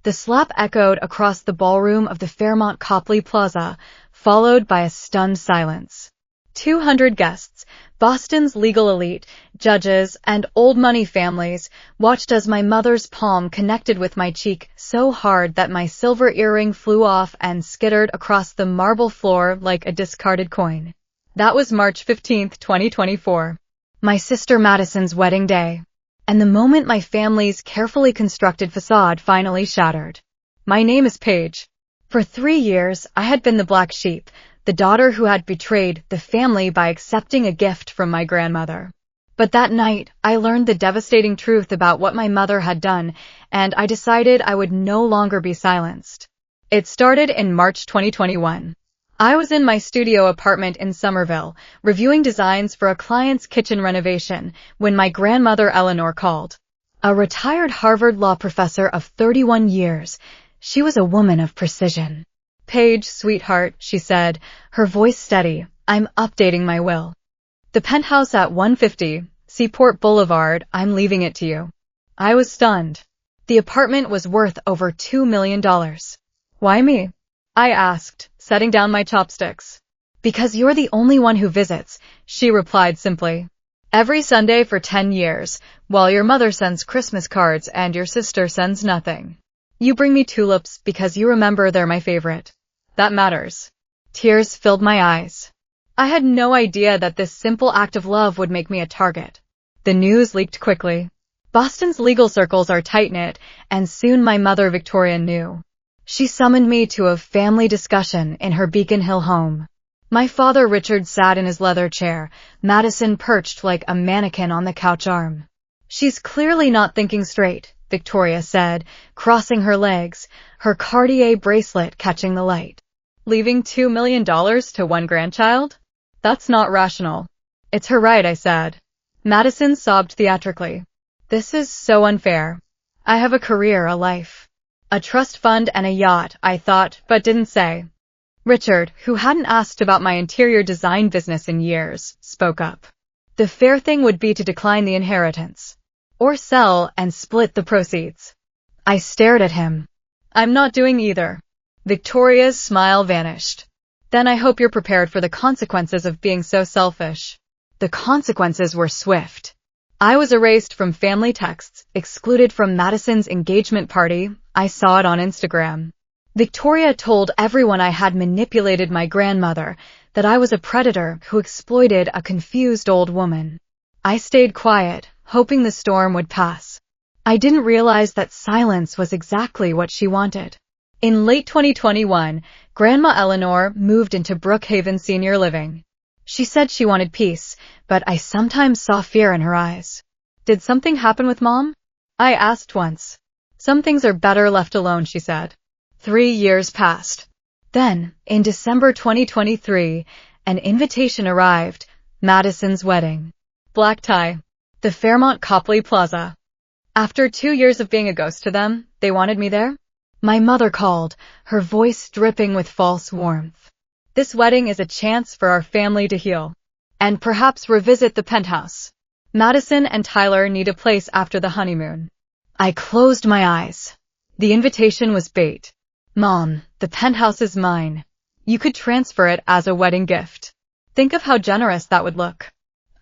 The slap echoed across the ballroom of the Fairmont Copley Plaza, followed by a stunned silence. 200 guests, Boston's legal elite, judges, and old money families, watched as my mother's palm connected with my cheek so hard that my silver earring flew off and skittered across the marble floor like a discarded coin. That was March 15, 2024. My sister Madison's wedding day. And the moment my family's carefully constructed facade finally shattered. My name is Paige. For 3 years, I had been the black sheep, the daughter who had betrayed the family by accepting a gift from my grandmother. But that night, I learned the devastating truth about what my mother had done, and I decided I would no longer be silenced. It started in March 2021. I was in my studio apartment in Somerville, reviewing designs for a client's kitchen renovation, when my grandmother Eleanor called. A retired Harvard law professor of 31 years, she was a woman of precision. "Paige, sweetheart," she said, her voice steady, "I'm updating my will. The penthouse at 150 Seaport Boulevard, I'm leaving it to you." I was stunned. The apartment was worth over $2 million. "Why me?" I asked, setting down my chopsticks. "Because you're the only one who visits," she replied simply. "Every Sunday for 10 years, while your mother sends Christmas cards and your sister sends nothing. You bring me tulips because you remember they're my favorite. That matters." Tears filled my eyes. I had no idea that this simple act of love would make me a target. The news leaked quickly. Boston's legal circles are tight-knit, and soon my mother Victoria knew. She summoned me to a family discussion in her Beacon Hill home. My father Richard sat in his leather chair, Madison perched like a mannequin on the couch arm. "She's clearly not thinking straight," Victoria said, crossing her legs, her Cartier bracelet catching the light. "Leaving $2 million to one grandchild? That's not rational." "It's her right," I said. Madison sobbed theatrically. "This is so unfair. I have a career, a life. A trust fund and a yacht," I thought, but didn't say. Richard, who hadn't asked about my interior design business in years, spoke up. "The fair thing would be to decline the inheritance. Or sell and split the proceeds." I stared at him. "I'm not doing either." Victoria's smile vanished. "Then I hope you're prepared for the consequences of being so selfish." The consequences were swift. I was erased from family texts, excluded from Madison's engagement party. I saw it on Instagram. Victoria told everyone I had manipulated my grandmother, that I was a predator who exploited a confused old woman. I stayed quiet, hoping the storm would pass. I didn't realize that silence was exactly what she wanted. In late 2021, Grandma Eleanor moved into Brookhaven Senior Living. She said she wanted peace, but I sometimes saw fear in her eyes. "Did something happen with Mom?" I asked once. "Some things are better left alone," she said. 3 years passed. Then, in December 2023, an invitation arrived, Madison's wedding. Black tie. The Fairmont Copley Plaza. After 2 years of being a ghost to them, they wanted me there? My mother called, her voice dripping with false warmth. "This wedding is a chance for our family to heal. And perhaps revisit the penthouse. Madison and Tyler need a place after the honeymoon." I closed my eyes. The invitation was bait. "Mom, the penthouse is mine. You could transfer it as a wedding gift. Think of how generous that would look."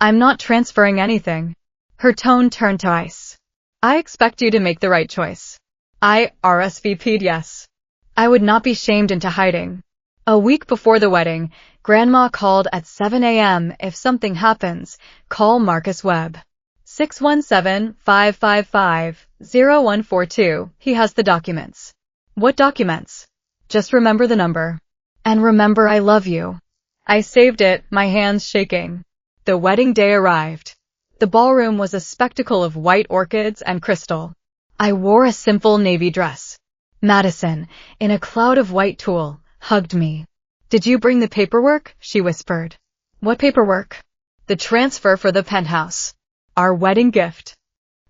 "I'm not transferring anything." Her tone turned to ice. "I expect you to make the right choice." I RSVP'd yes. I would not be shamed into hiding. A week before the wedding, Grandma called at 7 a.m. "If something happens, call Marcus Webb. 617-555-0142. He has the documents." "What documents?" "Just remember the number. And remember I love you." I saved it, my hands shaking. The wedding day arrived. The ballroom was a spectacle of white orchids and crystal. I wore a simple navy dress. Madison, in a cloud of white tulle, hugged me. "Did you bring the paperwork?" she whispered. "What paperwork?" "The transfer for the penthouse. Our wedding gift."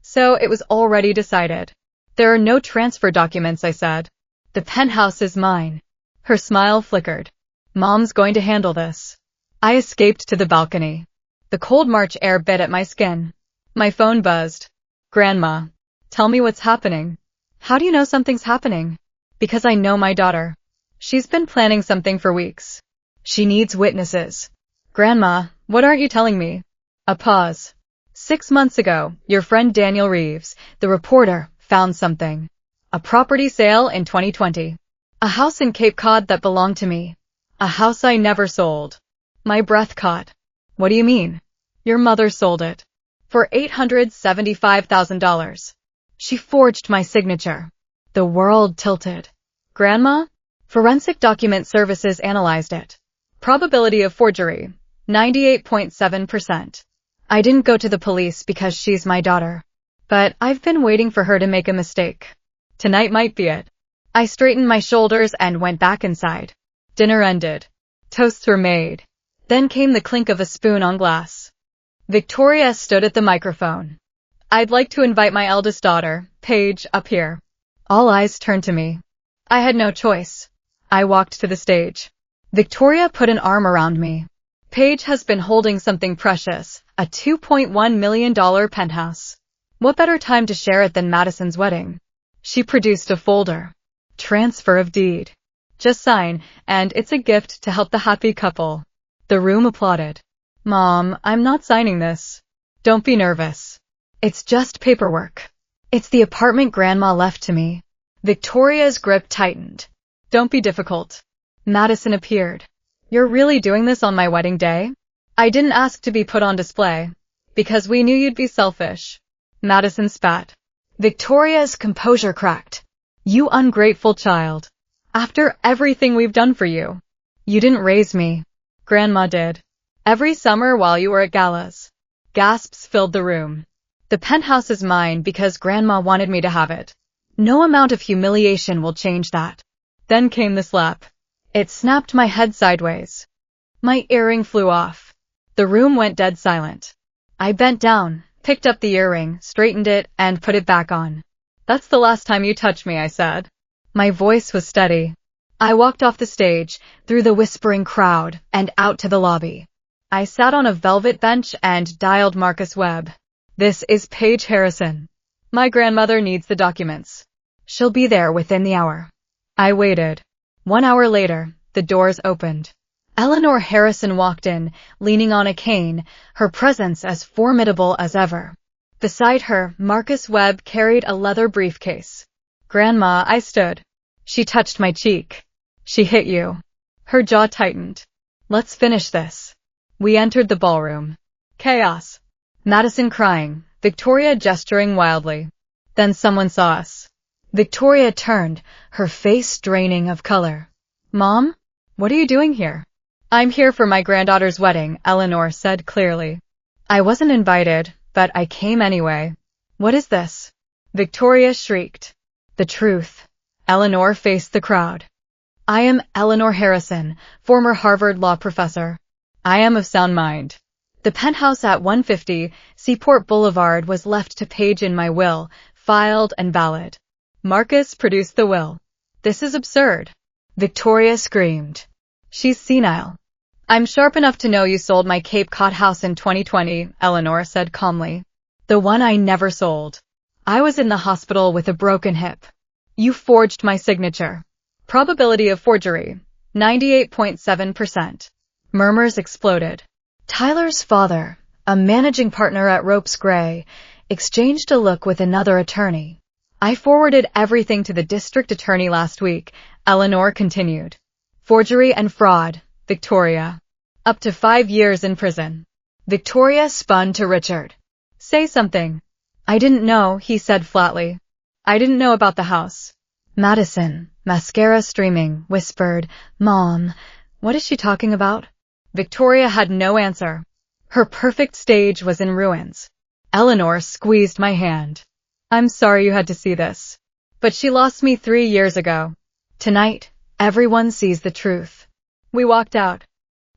So it was already decided. "There are no transfer documents," I said. "The penthouse is mine." Her smile flickered. "Mom's going to handle this." I escaped to the balcony. The cold March air bit at my skin. My phone buzzed. "Grandma. Tell me what's happening." How do you know something's happening? Because I know my daughter. She's been planning something for weeks. She needs witnesses. Grandma, what aren't you telling me? A pause. 6 months ago, your friend Daniel Reeves, the reporter, found something. A property sale in 2020. A house in Cape Cod that belonged to me. A house I never sold. My breath caught. What do you mean? Your mother sold it. For $875,000. She forged my signature. The world tilted. Grandma? Forensic Document Services analyzed it. Probability of forgery, 98.7%. I didn't go to the police because she's my daughter. But I've been waiting for her to make a mistake. Tonight might be it. I straightened my shoulders and went back inside. Dinner ended. Toasts were made. Then came the clink of a spoon on glass. Victoria stood at the microphone. I'd like to invite my eldest daughter, Paige, up here. All eyes turned to me. I had no choice. I walked to the stage. Victoria put an arm around me. Paige has been holding something precious, a $2.1 million penthouse. What better time to share it than Madison's wedding? She produced a folder. Transfer of deed. Just sign, and it's a gift to help the happy couple. The room applauded. Mom, I'm not signing this. Don't be nervous. It's just paperwork. It's the apartment Grandma left to me. Victoria's grip tightened. Don't be difficult. Madison appeared. You're really doing this on my wedding day? I didn't ask to be put on display. Because we knew you'd be selfish. Madison spat. Victoria's composure cracked. You ungrateful child. After everything we've done for you. You didn't raise me. Grandma did. Every summer while you were at galas. Gasps filled the room. The penthouse is mine because Grandma wanted me to have it. No amount of humiliation will change that. Then came the slap. It snapped my head sideways. My earring flew off. The room went dead silent. I bent down, picked up the earring, straightened it, and put it back on. That's the last time you touch me, I said. My voice was steady. I walked off the stage, through the whispering crowd, and out to the lobby. I sat on a velvet bench and dialed Marcus Webb. This is Paige Harrison. My grandmother needs the documents. She'll be there within the hour. I waited. 1 hour later, the doors opened. Eleanor Harrison walked in, leaning on a cane, her presence as formidable as ever. Beside her, Marcus Webb carried a leather briefcase. Grandma, I stood. She touched my cheek. She hit you. Her jaw tightened. Let's finish this. We entered the ballroom. Chaos. Madison crying, Victoria gesturing wildly. Then someone saw us. Victoria turned, her face draining of color. Mom? What are you doing here? I'm here for my granddaughter's wedding, Eleanor said clearly. I wasn't invited, but I came anyway. What is this? Victoria shrieked. The truth. Eleanor faced the crowd. I am Eleanor Harrison, former Harvard law professor. I am of sound mind. The penthouse at 150 Seaport Boulevard was left to Paige in my will, filed and valid. Marcus produced the will. This is absurd. Victoria screamed. She's senile. I'm sharp enough to know you sold my Cape Cod house in 2020, Eleanor said calmly. The one I never sold. I was in the hospital with a broken hip. You forged my signature. Probability of forgery, 98.7%. Murmurs exploded. Tyler's father, a managing partner at Ropes Gray, exchanged a look with another attorney. I forwarded everything to the district attorney last week, Eleanor continued. Forgery and fraud, Victoria. Up to 5 years in prison. Victoria spun to Richard. Say something. I didn't know, he said flatly. I didn't know about the house. Madison, mascara streaming, whispered, Mom, what is she talking about? Victoria had no answer. Her perfect stage was in ruins. Eleanor squeezed my hand. I'm sorry you had to see this. But she lost me 3 years ago. Tonight, everyone sees the truth. We walked out.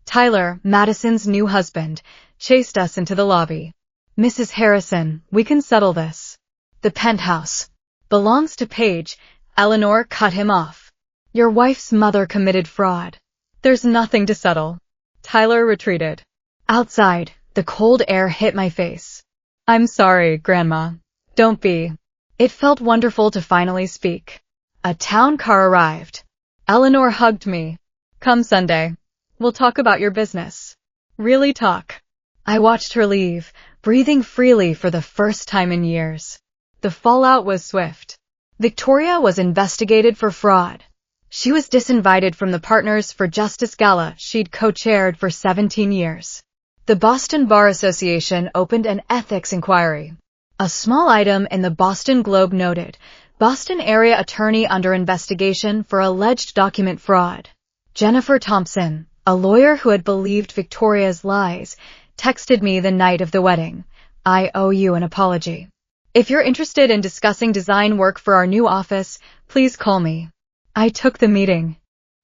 Tyler, Madison's new husband, chased us into the lobby. Mrs. Harrison, we can settle this. The penthouse belongs to Paige. Eleanor cut him off. Your wife's mother committed fraud. There's nothing to settle. Tyler retreated. Outside, the cold air hit my face. I'm sorry, Grandma. Don't be. It felt wonderful to finally speak. A town car arrived. Eleanor hugged me. Come Sunday. We'll talk about your business. Really talk. I watched her leave, breathing freely for the first time in years. The fallout was swift. Victoria was investigated for fraud. She was disinvited from the Partners for Justice Gala she'd co-chaired for 17 years. The Boston Bar Association opened an ethics inquiry. A small item in the Boston Globe noted, Boston area attorney under investigation for alleged document fraud. Jennifer Thompson, a lawyer who had believed Victoria's lies, texted me the night of the wedding. I owe you an apology. If you're interested in discussing design work for our new office, please call me. I took the meeting.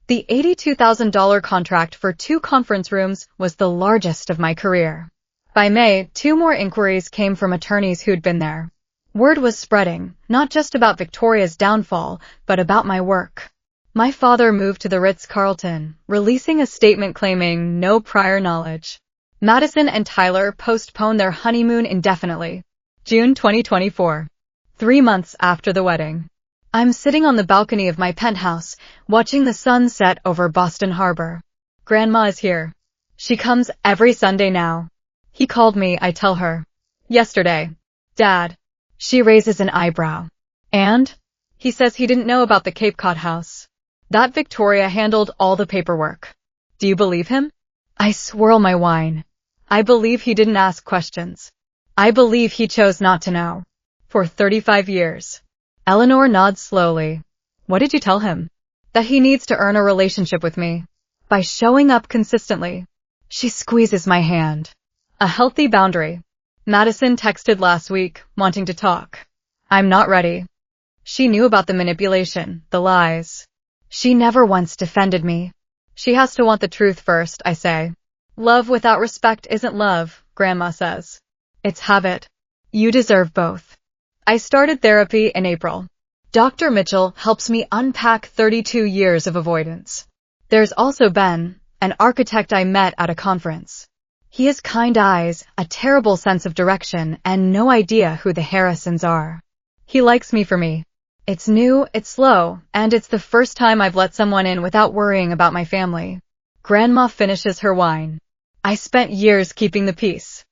The $82,000 contract for 2 conference rooms was the largest of my career. By May, 2 more inquiries came from attorneys who'd been there. Word was spreading, not just about Victoria's downfall, but about my work. My father moved to the Ritz-Carlton, releasing a statement claiming no prior knowledge. Madison and Tyler postponed their honeymoon indefinitely. June 2024. 3 months after the wedding. I'm sitting on the balcony of my penthouse, watching the sun set over Boston Harbor. Grandma is here. She comes every Sunday now. He called me, I tell her. Yesterday. Dad. She raises an eyebrow. And? He says he didn't know about the Cape Cod house. That Victoria handled all the paperwork. Do you believe him? I swirl my wine. I believe he didn't ask questions. I believe he chose not to know. For 35 years. Eleanor nods slowly. What did you tell him? That he needs to earn a relationship with me. By showing up consistently. She squeezes my hand. A healthy boundary. Madison texted last week, wanting to talk. I'm not ready. She knew about the manipulation, the lies. She never once defended me. She has to want the truth first, I say. Love without respect isn't love, Grandma says. It's habit. You deserve both. I started therapy in April. Dr. Mitchell helps me unpack 32 years of avoidance. There's also Ben, an architect I met at a conference. He has kind eyes, a terrible sense of direction, and no idea who the Harrisons are. He likes me for me. It's new, it's slow, and it's the first time I've let someone in without worrying about my family. Grandma finishes her wine. I spent years keeping the peace.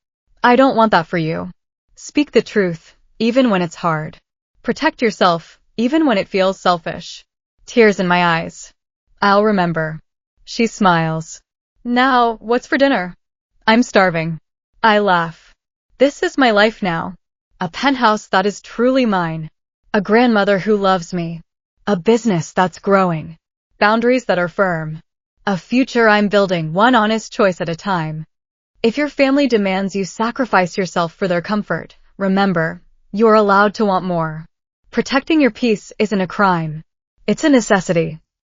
I don't want that for you. Speak the truth, even when it's hard. Protect yourself, even when it feels selfish. Tears in my eyes. I'll remember. She smiles. Now, what's for dinner? I'm starving. I laugh. This is my life now. A penthouse that is truly mine. A grandmother who loves me. A business that's growing. Boundaries that are firm. A future I'm building one honest choice at a time. If your family demands you sacrifice yourself for their comfort, remember, you're allowed to want more. Protecting your peace isn't a crime. It's a necessity.